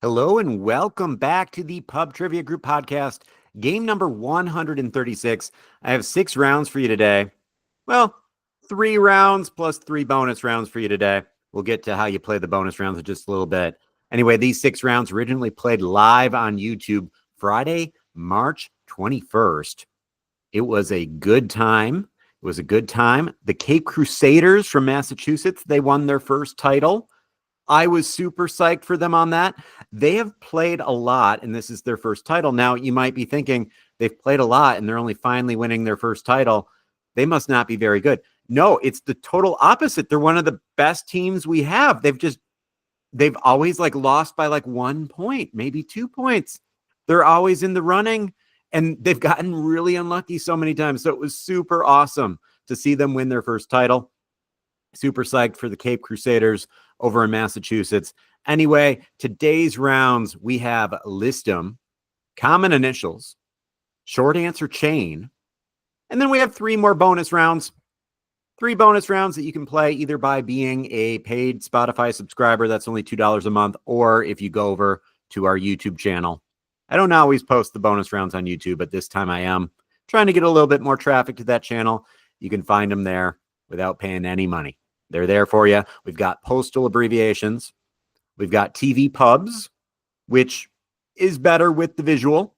Hello and welcome back to the Pub Trivia Group podcast, game number 136. I have 6 rounds for you today. Well, 3 rounds plus 3 bonus rounds for you today. We'll get to how you play the bonus rounds in just a little bit. Anyway, these 6 rounds originally played live on YouTube Friday, March 21st. It was a good time. The Cape Crusaders from Massachusetts, they won their first title. I was super psyched for them on that. They have played a lot, and this is their first title. Now, you might be thinking they've played a lot, and they're only finally winning their first title. They must not be very good. No, it's the total opposite. They're one of the best teams we have. They've always lost by 1 point, maybe 2 points. They're always in the running, and they've gotten really unlucky so many times. So it was super awesome to see them win their first title. Super psyched for the Cape Crusaders over in Massachusetts. Anyway, today's rounds, we have List 'em, Common Initials, Short Answer Chain, and then we have 3 more bonus rounds. 3 bonus rounds that you can play either by being a paid Spotify subscriber, that's only $2 a month, or if you go over to our YouTube channel. I don't always post the bonus rounds on YouTube, but this time I am trying to get a little bit more traffic to that channel. You can find them there without paying any money. They're there for you. We've got postal abbreviations. We've got TV pubs, which is better with the visual.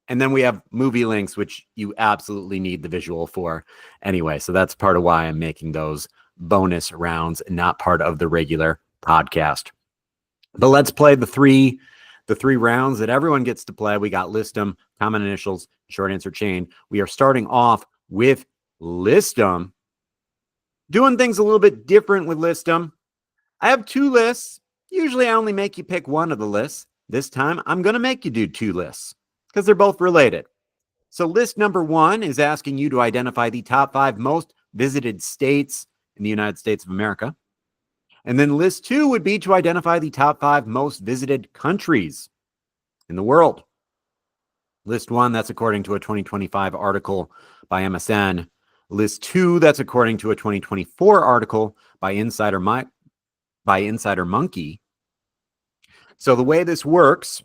And then we have movie links, which you absolutely need the visual for. Anyway, so that's part of why I'm making those bonus rounds, not part of the regular podcast. But let's play the three rounds that everyone gets to play. We got List 'em, Common Initials, Short Answer Chain. We are starting off with List 'em. Doing things a little bit different with List 'em. I have 2 lists. Usually I only make you pick one of the lists. This time I'm going to make you do 2 lists because they're both related. So list number 1 is asking you to identify the top 5 most visited states in the United States of America. And then list 2 would be to identify the top 5 most visited countries in the world. List 1, that's according to a 2025 article by MSN. List 2, that's according to a 2024 article by Insider Monkey. So the way this works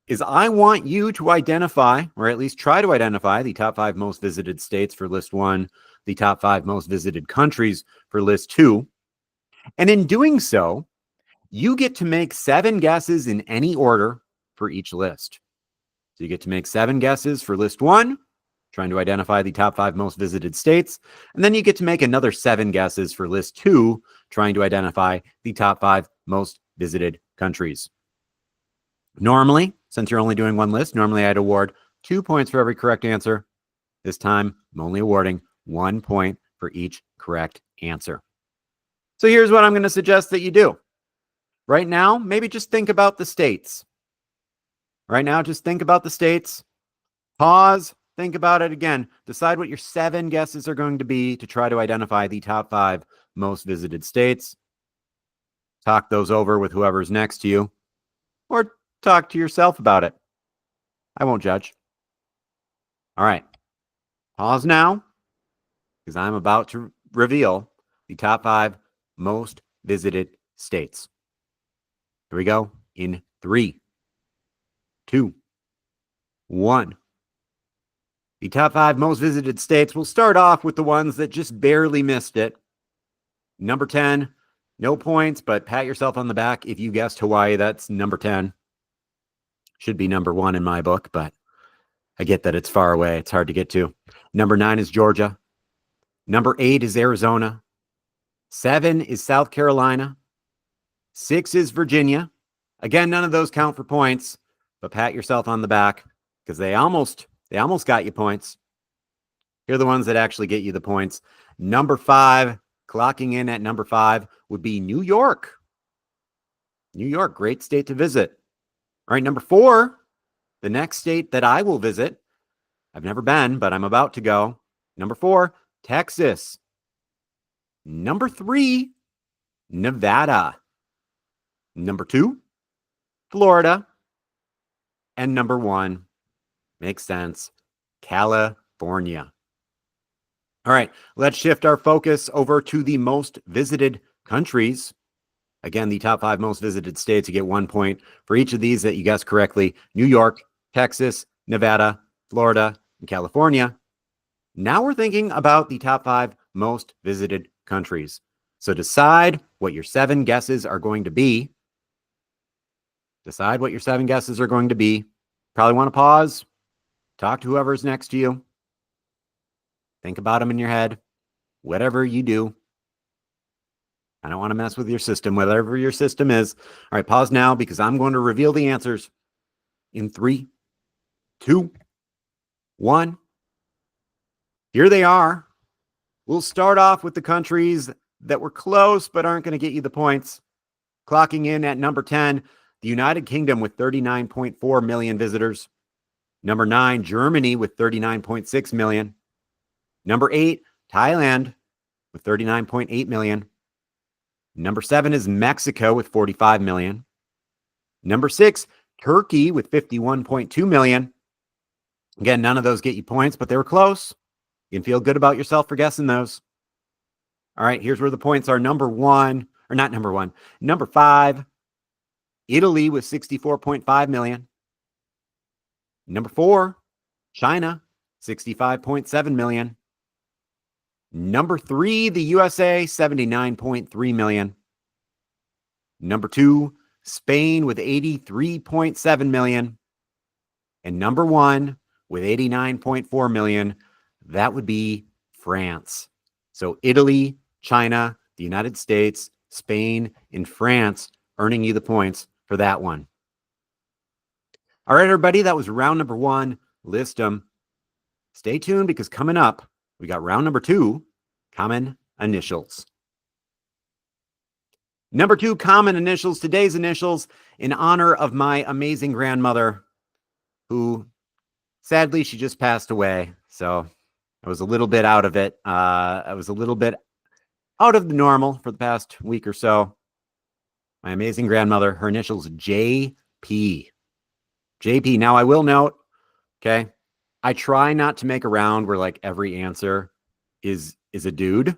is I want you to identify, or at least try to identify, the top 5 most visited states for list 1, the top 5 most visited countries for list 2. And in doing so, you get to make 7 guesses in any order for each list. So you get to make 7 guesses for list 1, trying to identify the top 5 most visited states. And then you get to make another 7 guesses for list 2, trying to identify the top 5 most visited countries. Normally, since you're only doing one list, normally I'd award 2 points for every correct answer. This time, I'm only awarding 1 point for each correct answer. So here's what I'm going to suggest that you do. Right now, maybe just think about the states. Right now, just think about the states. Pause. Think about it again. Decide what your 7 guesses are going to be to try to identify the top 5 most visited states. Talk those over with whoever's next to you, or talk to yourself about it. I won't judge. All right. Pause now, because I'm about to reveal the top 5 most visited states. Here we go in 3, 2, 1. The top 5 most visited states. We'll start off with the ones that just barely missed it. Number 10, no points, but pat yourself on the back if you guessed Hawaii. That's number 10. Should be number 1 in my book, but I get that it's far away. It's hard to get to. Number 9 is Georgia. Number 8 is Arizona. 7 is South Carolina. 6 is Virginia. Again, none of those count for points, but pat yourself on the back because they almost got you points. Here are the ones that actually get you the points. Number 5, clocking in at number 5 would be New York. New York, great state to visit. All right, number 4, the next state that I will visit. I've never been, but I'm about to go. Number 4, Texas. Number 3, Nevada. Number 2, Florida. And number 1, makes sense, California. All right, let's shift our focus over to the most visited countries. Again, the top 5 most visited states, you get 1 point for each of these that you guessed correctly. New York, Texas, Nevada, Florida, and California. Now we're thinking about the top 5 most visited countries. So decide what your 7 guesses are going to be. Decide what your 7 guesses are going to be. Probably want to pause, talk to whoever's next to you. Think about them in your head. Whatever you do. I don't want to mess with your system, whatever your system is. All right, pause now because I'm going to reveal the answers in 3, 2, 1. Here they are. We'll start off with the countries that were close but aren't going to get you the points. Clocking in at number 10, the United Kingdom with 39.4 million visitors. Number 9, Germany with 39.6 million. Number 8, Thailand with 39.8 million. Number 7 is Mexico with 45 million. Number 6, Turkey with 51.2 million. Again, none of those get you points, but they were close. You can feel good about yourself for guessing those. All right, here's where the points are. Number 5, Italy with 64.5 million. Number 4, China, 65.7 million. Number 3, the USA, 79.3 million. Number 2, Spain with 83.7 million. And number 1 with 89.4 million, that would be France. So Italy, China, the United States, Spain, and France earning you the points for that one. All right, everybody, that was round number 1. List them. Stay tuned because coming up, we got round number 2, common initials. Number 2, common initials. Today's initials in honor of my amazing grandmother, who sadly, she just passed away. So I was a little bit out of it. I was a little bit out of the normal for the past week or so. My amazing grandmother, her initials JP. JP. Now, I will note, okay, I try not to make a round where like every answer is a dude,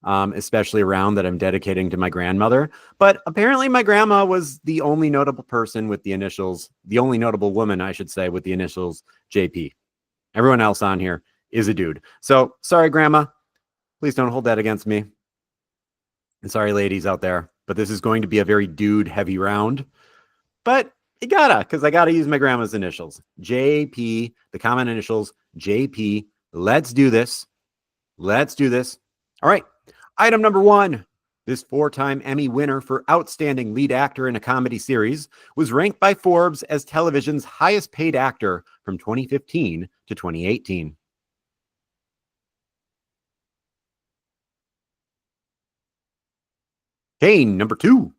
especially a round that I'm dedicating to my grandmother. But apparently my grandma was the only notable person with the initials, the only notable woman, I should say, with the initials JP. Everyone else on here is a dude. So sorry, grandma. Please don't hold that against me. And sorry, ladies out there, but this is going to be a very dude heavy round. But you gotta, because I gotta use my grandma's initials. JP, the common initials, JP. Let's do this. Let's do this. All right. Item number 1. This 4-time Emmy winner for Outstanding Lead Actor in a Comedy Series was ranked by Forbes as television's highest paid actor from 2015 to 2018. Okay, number 2.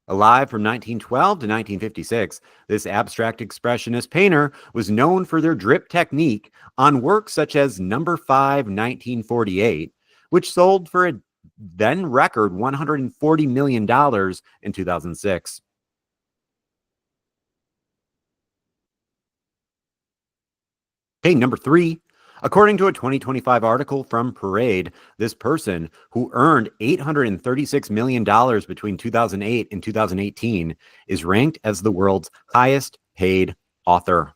Alive from 1912 to 1956, this abstract expressionist painter was known for their drip technique on works such as Number 5, 1948, which sold for a then record $140 million in 2006. Okay, number 3. According to a 2025 article from Parade, this person who earned $836 million between 2008 and 2018 is ranked as the world's highest paid author.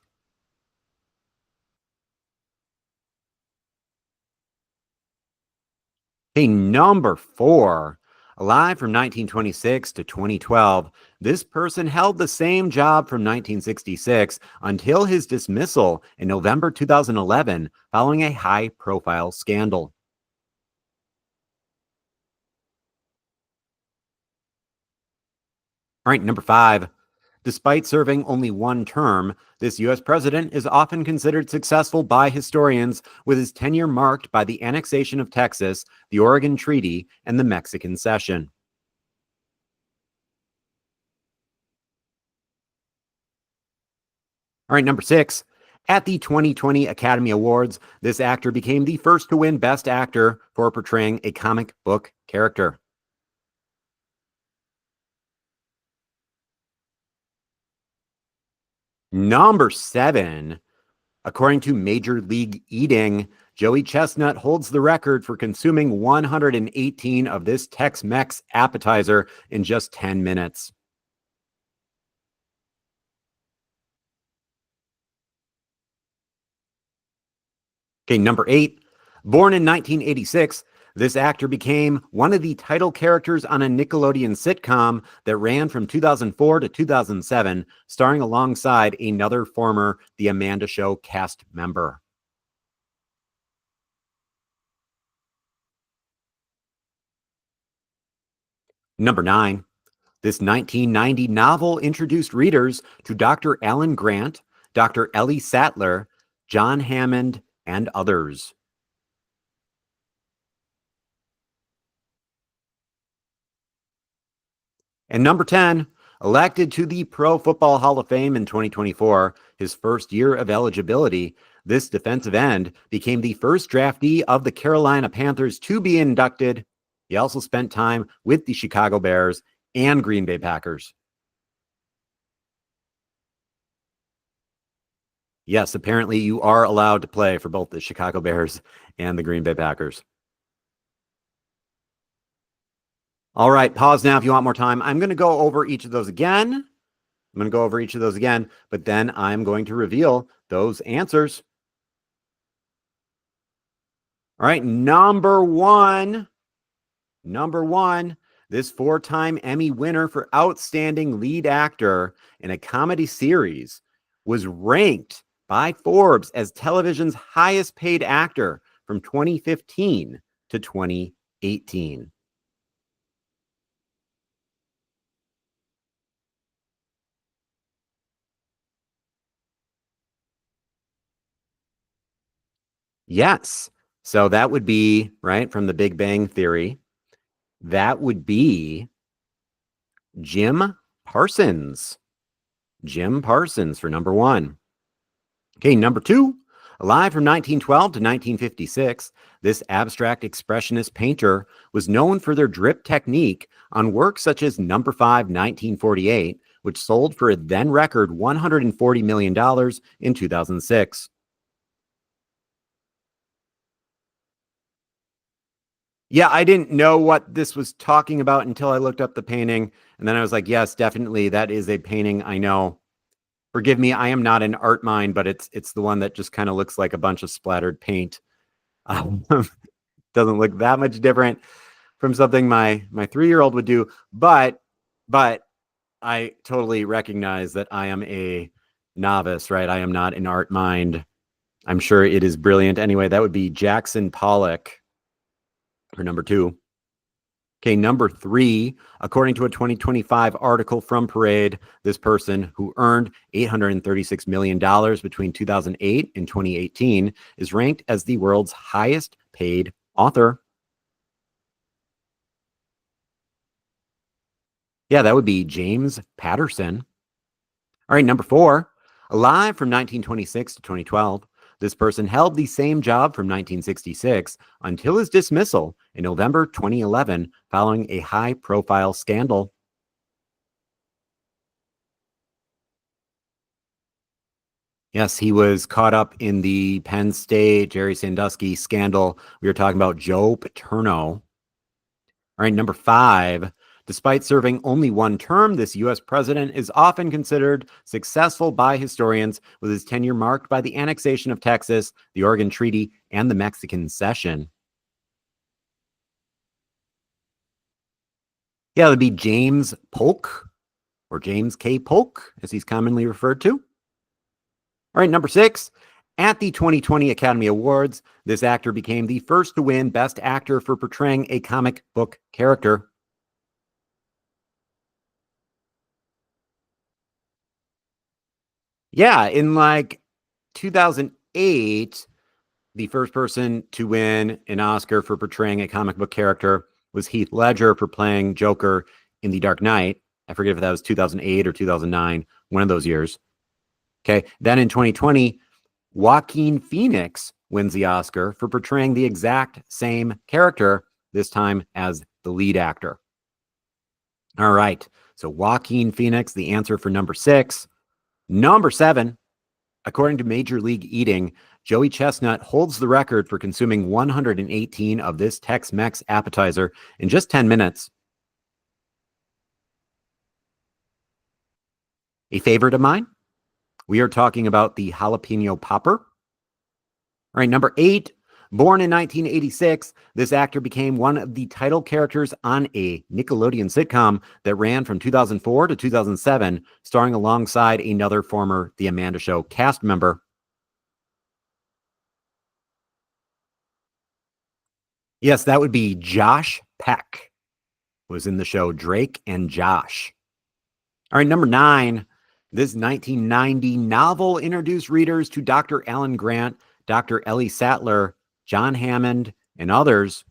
Okay, number 4. Alive from 1926 to 2012, this person held the same job from 1966 until his dismissal in November 2011 following a high-profile scandal. All right, number 5. Despite serving only one term, this U.S. president is often considered successful by historians, with his tenure marked by the annexation of Texas, the Oregon Treaty, and the Mexican Cession. All right, number 6. At the 2020 Academy Awards, this actor became the first to win Best Actor for portraying a comic book character. Number 7. According to Major League Eating, Joey Chestnut holds the record for consuming 118 of this Tex-Mex appetizer in just 10 minutes. Okay, number 8. Born in 1986, this actor became one of the title characters on a Nickelodeon sitcom that ran from 2004 to 2007, starring alongside another former The Amanda Show cast member. Number 9. This 1990 novel introduced readers to Dr. Alan Grant, Dr. Ellie Sattler, John Hammond, and others. And number 10, elected to the Pro Football Hall of Fame in 2024, his first year of eligibility, this defensive end became the first draftee of the Carolina Panthers to be inducted. He also spent time with the Chicago Bears and Green Bay Packers. Yes, apparently you are allowed to play for both the Chicago Bears and the Green Bay Packers. All right, pause now if you want more time. I'm going to go over each of those again. But then I'm going to reveal those answers. All right, number one, this 4-time Emmy winner for Outstanding Lead Actor in a Comedy Series was ranked by Forbes as television's highest paid actor from 2015 to 2018. Yes. So that would be, right, from the Big Bang Theory, that would be Jim Parsons. Jim Parsons for number 1. Okay, number 2, alive from 1912 to 1956, this abstract expressionist painter was known for their drip technique on works such as Number 5, 1948, which sold for a then record $140 million in 2006. Yeah, I didn't know what this was talking about until I looked up the painting. And then I was like, yes, definitely. That is a painting I know. Forgive me, I am not an art mind, but it's the one that just kind of looks like a bunch of splattered paint. Doesn't look that much different from something my 3-year-old would do. But I totally recognize that I am a novice, right? I am not an art mind. I'm sure it is brilliant. Anyway, that would be Jackson Pollock for number 2. Okay, number 3, according to a 2025 article from Parade, this person who earned $836 million between 2008 and 2018 is ranked as the world's highest paid author. Yeah, that would be James Patterson. All right, number 4, alive from 1926 to 2012, this person held the same job from 1966 until his dismissal in November 2011 following a high-profile scandal. Yes, he was caught up in the Penn State Jerry Sandusky scandal. We were talking about Joe Paterno. All right, number 5. Despite serving only 1 term, this U.S. president is often considered successful by historians, with his tenure marked by the annexation of Texas, the Oregon Treaty, and the Mexican Cession. Yeah, that would be James Polk, or James K. Polk, as he's commonly referred to. All right, number 6. At the 2020 Academy Awards, this actor became the first to win Best Actor for portraying a comic book character. Yeah, in like 2008, the first person to win an Oscar for portraying a comic book character was Heath Ledger for playing Joker in The Dark Knight. I forget if that was 2008 or 2009, one of those years. Okay, then in 2020, Joaquin Phoenix wins the Oscar for portraying the exact same character, this time as the lead actor. All right, so Joaquin Phoenix, the answer for number 6. Number 7, according to Major League Eating, Joey Chestnut holds the record for consuming 118 of this Tex-Mex appetizer in just 10 minutes. A favorite of mine? We are talking about the jalapeno popper. All right, number 8. Born in 1986, this actor became one of the title characters on a Nickelodeon sitcom that ran from 2004 to 2007, starring alongside another former The Amanda Show cast member. Yes, that would be Josh Peck, was in the show Drake and Josh. All right, number 9. This 1990 novel introduced readers to Dr. Alan Grant, Dr. Ellie Sattler, John Hammond, and others.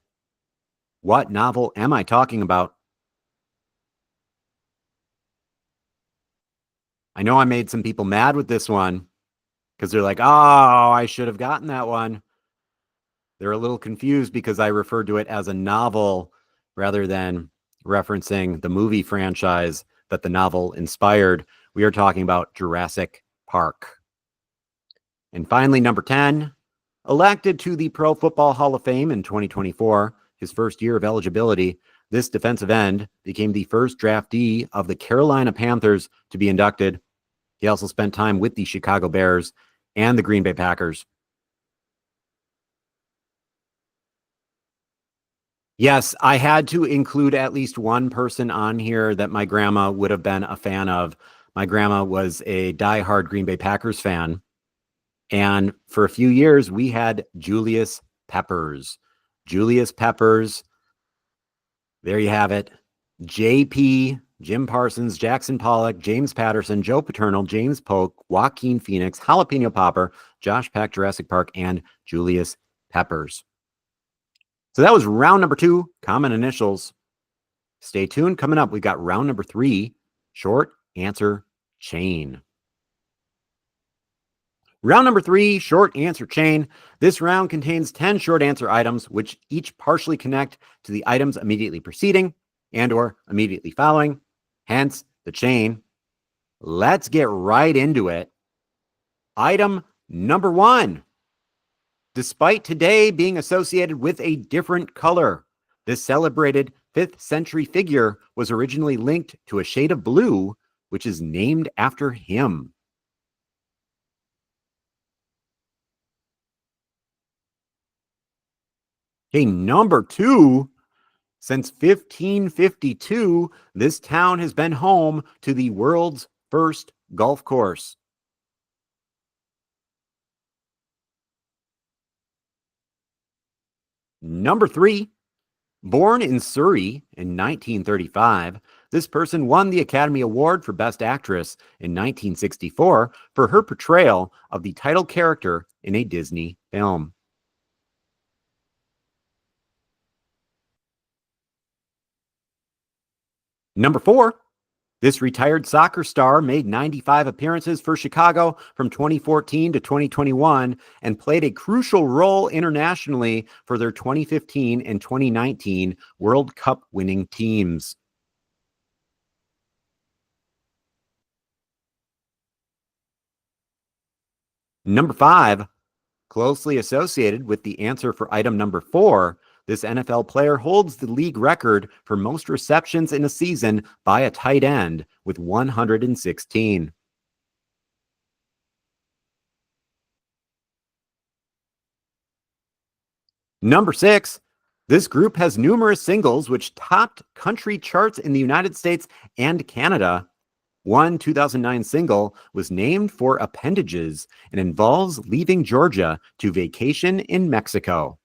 What novel am I talking about? I know I made some people mad with this one because they're like, oh, I should have gotten that one. They're a little confused because I referred to it as a novel rather than referencing the movie franchise that the novel inspired. We are talking about Jurassic Park. And finally, number 10, elected to the Pro Football Hall of Fame in 2024, his first year of eligibility, this defensive end became the first draftee of the Carolina Panthers to be inducted. He also spent time with the Chicago Bears and the Green Bay Packers. Yes, I had to include at least one person on here that my grandma would have been a fan of. My grandma was a diehard Green Bay Packers fan. And for a few years, we had Julius Peppers. Julius Peppers, there you have it. JP, Jim Parsons, Jackson Pollock, James Patterson, Joe Paterno, James Polk, Joaquin Phoenix, Jalapeno Popper, Josh Peck, Jurassic Park, and Julius Peppers. So that was round number 2, common initials. Stay tuned. Coming up, we've got round number 3, short answer chain. Round number 3, short answer chain. This round contains 10 short answer items, which each partially connect to the items immediately preceding and or immediately following, hence the chain. Let's get right into it. Item number 1. Despite today being associated with a different color, this celebrated 5th century figure was originally linked to a shade of blue, which is named after him. Okay, number 2. Since 1552, this town has been home to the world's first golf course. Number 3. Born in Surrey in 1935, this person won the Academy Award for Best Actress in 1964 for her portrayal of the title character in a Disney film. Number 4. This retired soccer star made 95 appearances for Chicago from 2014 to 2021 and played a crucial role internationally for their 2015 and 2019 World Cup winning teams. Number 5, closely associated with the answer for item number 4, this NFL player holds the league record for most receptions in a season by a tight end with 116. Number 6, this group has numerous singles which topped country charts in the United States and Canada. One 2009 single was named for appendages and involves leaving Georgia to vacation in Mexico.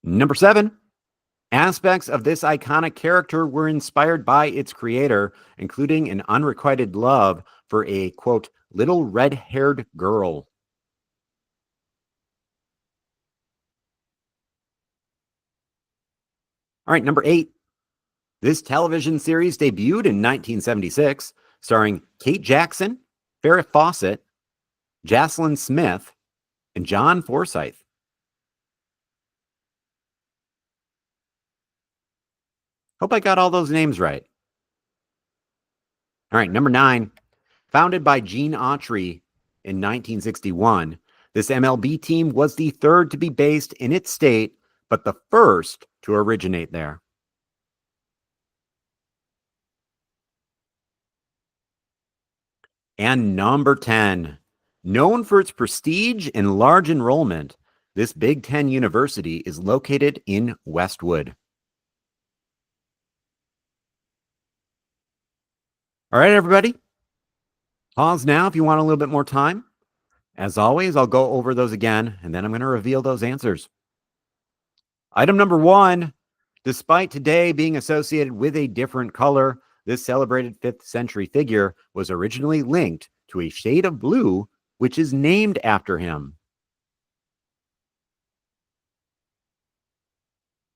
Number 7, aspects of this iconic character were inspired by its creator, including an unrequited love for a, quote, little red-haired girl. All right, number 8. This television series debuted in 1976, starring Kate Jackson, Farrah Fawcett, Jocelyn Smith, and John Forsythe. Hope I got all those names right. All right, number 9. Founded by Gene Autry in 1961, this MLB team was the third to be based in its state, but the first to originate there. And number 10, known for its prestige and large enrollment, this Big Ten university is located in Westwood. All right, everybody. Pause now if you want a little bit more time. As always, I'll go over those again, and then I'm going to reveal those answers. Item number 1, despite today being associated with a different color, this celebrated 5th century figure was originally linked to a shade of blue, which is named after him.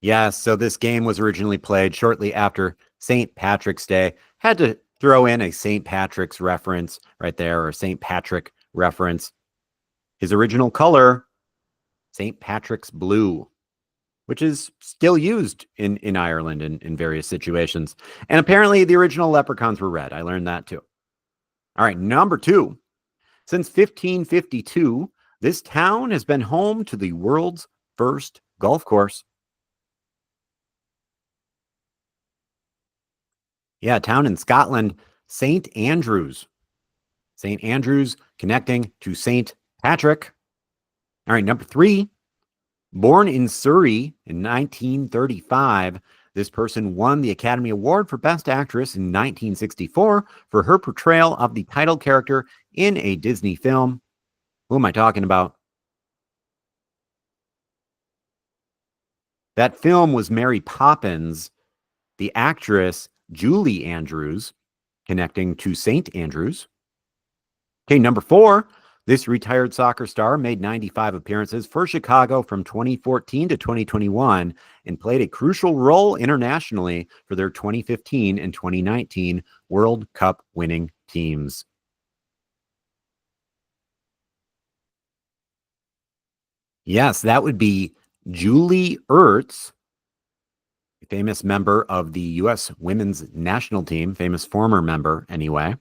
Yes, so this game was originally played shortly after St. Patrick's Day. Had to throw in a St. Patrick's reference right there, or St. Patrick reference. His original color, St. Patrick's blue, which is still used in Ireland in various situations. And apparently the original leprechauns were red. I learned that too. All right, number 2. Since 1552, this town has been home to the world's first golf course. Yeah, a town in Scotland, St. Andrews. St. Andrews connecting to St. Patrick. All right, number 3. Born in Surrey in 1935, this person won the Academy Award for Best Actress in 1964 for her portrayal of the title character in a Disney film. Who am I talking about? That film was Mary Poppins. The actress, Julie Andrews, connecting to St. Andrews. Okay, number 4. This retired soccer star made 95 appearances for Chicago from 2014 to 2021 and played a crucial role internationally for their 2015 and 2019 World Cup winning teams. Yes, that would be Julie Ertz, a famous member of the U.S. women's national team, famous former member anyway.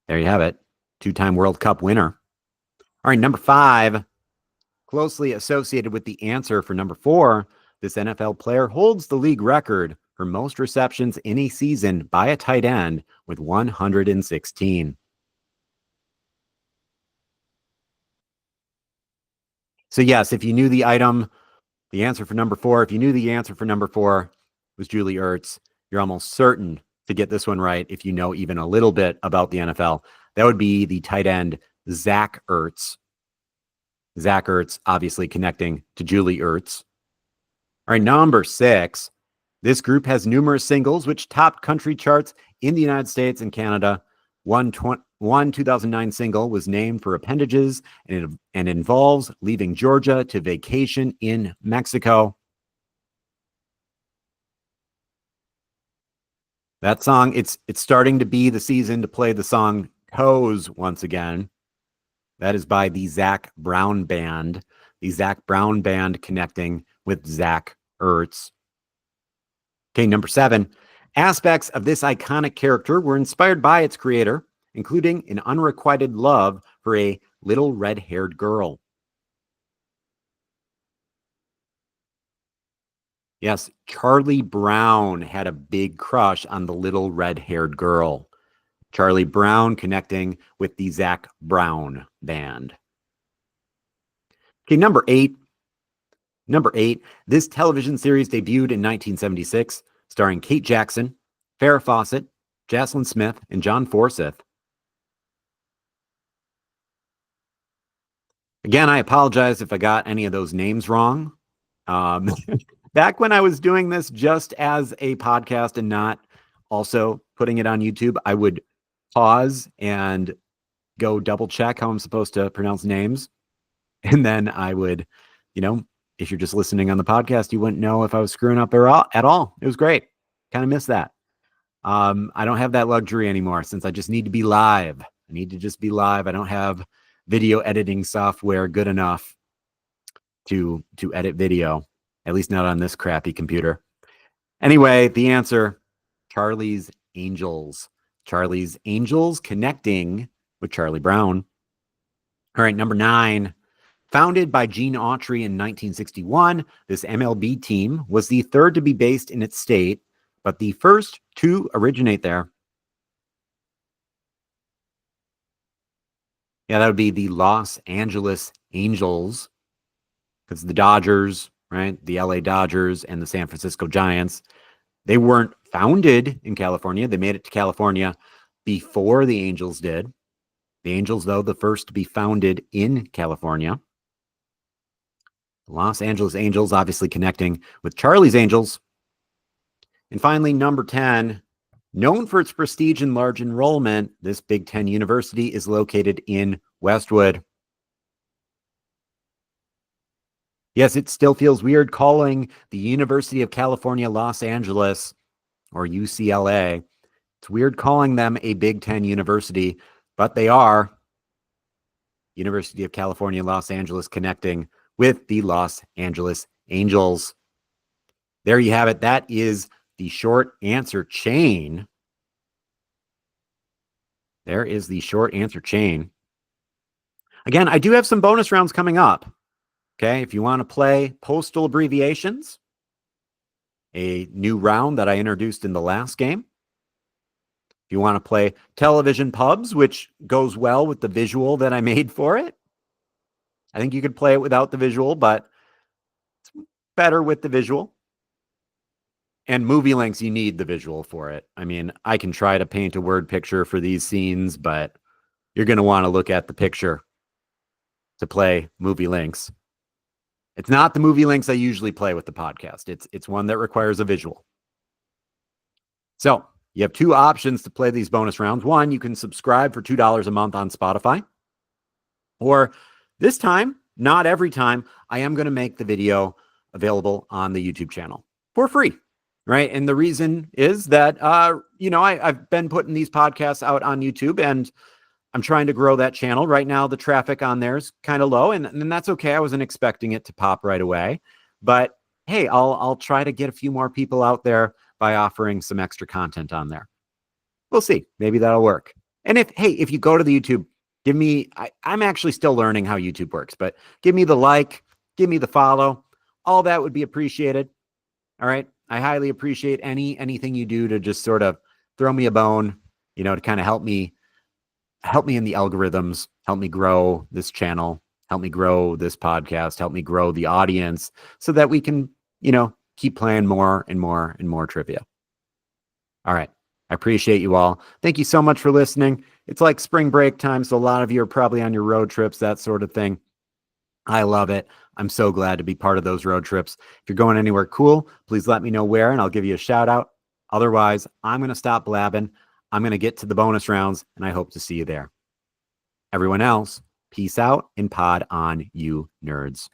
There you have it. 2-time World Cup winner. All right, number 5, closely associated with the answer for number 4, this NFL player holds the league record for most receptions in a season by a tight end with 116. So yes, if you knew the item, the answer for number 4, if you knew the answer for number 4 was Julie Ertz, you're almost certain to get this one right if you know even a little bit about the NFL. That would be the tight end, Zach Ertz. Zach Ertz, obviously connecting to Julie Ertz. All right, number 6. This group has numerous singles which topped country charts in the United States and Canada. One 2009 single was named for appendages and involves leaving Georgia to vacation in Mexico. That song, it's starting to be the season to play the song Toes once again. That is by the Zac Brown Band. The Zac Brown Band connecting with Zach Ertz. Okay, number 7. Aspects of this iconic character were inspired by its creator, including an unrequited love for a little red-haired girl. Yes, Charlie Brown had a big crush on the little red-haired girl. Charlie Brown connecting with the Zac Brown Band. Okay, number 8. Number 8, this television series debuted in 1976, starring Kate Jackson, Farrah Fawcett, Jocelyn Smith, and John Forsythe. Again, I apologize if I got any of those names wrong. Back when I was doing this just as a podcast and not also putting it on YouTube, I would pause and go double check how I'm supposed to pronounce names. And then I would, if you're just listening on the podcast, you wouldn't know if I was screwing up at all. It was great. Kind of miss that. I don't have that luxury anymore since I just need to be live. I need to just be live. I don't have video editing software good enough to edit video, at least not on this crappy computer. Anyway, the answer, Charlie's Angels. Charlie's Angels connecting with Charlie Brown. All right, number 9. Founded by Gene Autry in 1961, this MLB team was the third to be based in its state, but the first to originate there. Yeah, that would be the Los Angeles Angels, because the Dodgers, right? The LA Dodgers and the San Francisco Giants, they weren't founded in California. They made it to California before the Angels did. The Angels, though, the first to be founded in California. Los Angeles Angels obviously connecting with Charlie's Angels. And finally, number 10, known for its prestige and large enrollment, this Big Ten university is located in Westwood. Yes, it still feels weird calling the University of California, Los Angeles, or UCLA. It's weird calling them a Big Ten university, but they are. University of California, Los Angeles connecting with the Los Angeles Angels. There you have it. That is the short answer chain. There is the short answer chain. Again, I do have some bonus rounds coming up. Okay, if you want to play postal abbreviations, a new round that I introduced in the last game. If you want to play television pubs, which goes well with the visual that I made for it. I think you could play it without the visual, but it's better with the visual. And movie links, you need the visual for it. I mean, I can try to paint a word picture for these scenes, but you're going to want to look at the picture to play movie links. It's not the movie links I usually play with the podcast. It's one that requires a visual. So you have 2 options to play these bonus rounds. One, you can subscribe for $2 a month on Spotify. Or this time, not every time, I am going to make the video available on the YouTube channel for free, right? And the reason is that, I've been putting these podcasts out on YouTube, and I'm trying to grow that channel. Right now, the traffic on there is kind of low, and that's okay. I wasn't expecting it to pop right away. But hey, I'll try to get a few more people out there by offering some extra content on there. We'll see. Maybe that'll work. And if you go to the YouTube, give me, I'm actually still learning how YouTube works, but give me the like, give me the follow. All that would be appreciated. All right. I highly appreciate anything you do to just sort of throw me a bone, to kind of help me in the algorithms, help me grow this channel, help me grow this podcast, help me grow the audience so that we can, keep playing more and more and more trivia. All right. I appreciate you all. Thank you so much for listening. It's like spring break time, so a lot of you are probably on your road trips, that sort of thing. I love it. I'm so glad to be part of those road trips. If you're going anywhere cool, please let me know where, and I'll give you a shout out. Otherwise, I'm going to stop blabbing. I'm going to get to the bonus rounds, and I hope to see you there. Everyone else, peace out and pod on, you nerds.